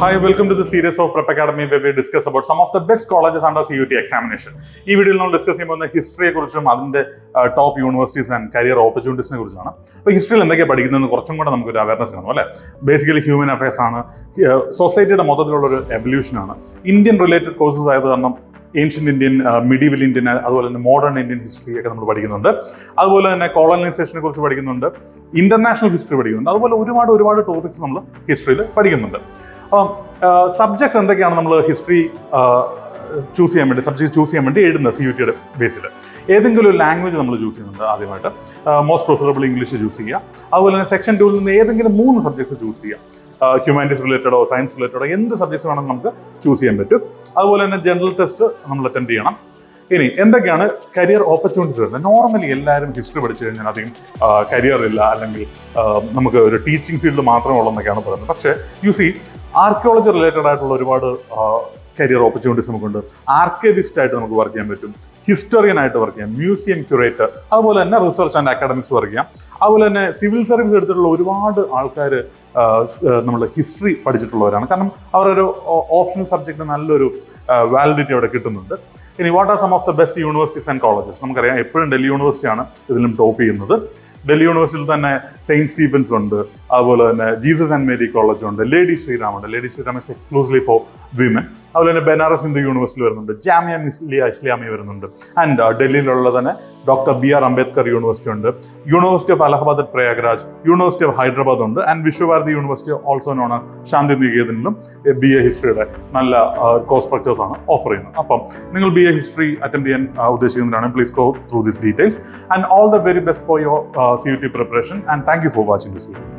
Hi, welcome to the series of Prep Academy where we discuss about some of the best colleges under CUT examination. ഈ വീഡിയോയിൽ നമ്മൾ discuss ചെയ്യുമ്പോൾ ഹിസ്റ്ററിയെ കുറിച്ചും അതിന്റെ top universities and career ഓപ്പർച്യൂണിറ്റീസിനെ കുറിച്ചാണ്. അപ്പോൾ ഹിസ്റ്ററിയിൽ എന്തൊക്കെയാണ് പഠിക്കുന്നതെന്ന് കുറച്ചും കൂടെ നമുക്കൊരു അവയർനെസ് കാണും അല്ലേ. ബേസിക്കലി ഹ്യൂമൻ അഫയേഴ്സ് ആണ്, സൊസൈറ്റിയുടെ മൊത്തത്തിലുള്ള ഒരു എവല്യൂഷൻ ആണ്. ഇന്ത്യൻ റിലേറ്റഡ് കോഴ്സസ് ആയത് കാരണം ഏൻഷ്യന്റ് ഇന്ത്യൻ, മിഡീവൽ ഇന്ത്യൻ, അതുപോലെ തന്നെ മോഡേൺ ഇന്ത്യൻ ഹിസ്റ്ററി ഒക്കെ നമ്മൾ പഠിക്കുന്നുണ്ട്. അതുപോലെ തന്നെ കോളനൈസേഷനെ കുറിച്ച് പഠിക്കുന്നുണ്ട്, ഇന്റർനാഷണൽ ഹിസ്റ്ററി പഠിക്കുന്നുണ്ട്. അതുപോലെ ഒരുപാട് ടോപ്പിക്സ് നമ്മൾ ഹിസ്റ്ററിയിൽ പഠിക്കുന്നുണ്ട്. സബ്ജക്ട്സ് എന്തൊക്കെയാണ് നമ്മൾ ഹിസ്റ്ററി ചൂസ് ചെയ്യാൻ വേണ്ടി എഴുതുന്നത് CUT-യുടെ ബേസിൽ. ഏതെങ്കിലും ഒരു ലാംഗ്വേജ് നമ്മൾ ചൂസ് ചെയ്യുന്നുണ്ട് ആദ്യമായിട്ട്. മോസ്റ്റ് പ്രിഫറബിൾ ഇംഗ്ലീഷ് ചൂസ് ചെയ്യുക. അതുപോലെ തന്നെ സെക്ഷൻ 2-ൽ നിന്ന് ഏതെങ്കിലും 3 സബ്ജക്ട്സ് ചൂസ് ചെയ്യുക. ഹ്യൂമാനിറ്റീസ് റിലേറ്റഡോ സയൻസ് റിലേറ്റഡോ എന്ത് സബ്ജക്ട്സ് വേണമെങ്കിൽ നമുക്ക് ചൂസ് ചെയ്യാൻ പറ്റും. അതുപോലെ തന്നെ ജനറൽ ടെസ്റ്റ് നമ്മൾ അറ്റൻഡ് ചെയ്യണം. ഇനി എന്തൊക്കെയാണ് കരിയർ ഓപ്പർച്യൂണിറ്റീസ് വരുന്നത്? നോർമലി എല്ലാവരും ഹിസ്റ്ററി പഠിച്ചു കഴിഞ്ഞാൽ അധികം കരിയർ ഇല്ല, അല്ലെങ്കിൽ നമുക്ക് ഒരു ടീച്ചിങ് ഫീൽഡ് മാത്രമേ ഉള്ളതെന്നൊക്കെയാണ് പറയുന്നത്. പക്ഷേ ആർക്കിയോളജി റിലേറ്റഡ് ആയിട്ടുള്ള ഒരുപാട് കരിയർ ഓപ്പർച്യൂണിറ്റീസ് നമുക്കുണ്ട്. ആർക്കൈവിസ്റ്റ് ആയിട്ട് നമുക്ക് വർക്ക് ചെയ്യാൻ പറ്റും, ഹിസ്റ്റോറിയൻ ആയിട്ട് വർക്ക് ചെയ്യാം, മ്യൂസിയം ക്യൂറേറ്റർ, അതുപോലെ തന്നെ റിസർച്ച് ആൻഡ് അക്കാഡമിക്സ് വർക്ക് ചെയ്യാം. അതുപോലെ തന്നെ സിവിൽ സർവീസ് എടുത്തിട്ടുള്ള ഒരുപാട് ആൾക്കാർ നമ്മൾ ഹിസ്റ്ററി പഠിച്ചിട്ടുള്ളവരാണ്. കാരണം അവരൊരു ഓപ്ഷണൽ സബ്ജക്റ്റ് നല്ലൊരു വാലിഡിറ്റി അവിടെ കിട്ടുന്നുണ്ട്. ഇനി what are some of the best universities and colleges? നമുക്കറിയാം എപ്പോഴും ഡൽഹി യൂണിവേഴ്സിറ്റിയാണ് ഇതിലും ടോപ്പ് ചെയ്യുന്നത്. ഡൽഹി യൂണിവേഴ്സിറ്റിയിൽ തന്നെ സെയിൻറ്റ് സ്റ്റീഫൻസ് ഉണ്ട്, അതുപോലെ തന്നെ ജീസസ് ആൻഡ് മേരി കോളേജ് ഉണ്ട്, ലേഡി ശ്രീറാം ഉണ്ട്. Lady Shriram is exclusively for women. അതുപോലെ തന്നെ ബനാറസ് ഹിന്ദു യൂണിവേഴ്സിറ്റി വരുന്നുണ്ട്, ജാമിയ മില്ലിയ ഇസ്ലാമിയ വരുന്നുണ്ട്. ആൻഡ് ഡൽഹിയിലുള്ള തന്നെ ഡോക്ടർ BR അംബേദ്കർ യൂണിവേഴ്സിറ്റി ഉണ്ട്, university of Allahabad Prayagraj, university of Hyderabad ഉണ്ട്, and Vishwabharati university also known as Shanti നികേതനിലും BA ഹിസ്റ്ററിയുടെ നല്ല കോഴ്സ് സ്ട്രക്ചേഴ്സ് ആണ് ഓഫർ ചെയ്യുന്നത്. അപ്പം നിങ്ങൾ BA ഹിസ്റ്ററി അറ്റൻഡ് ചെയ്യാൻ ഉദ്ദേശിക്കുന്നതാണ്, please go through these details and all the very best for your CUT preparation, and thank you for watching this video.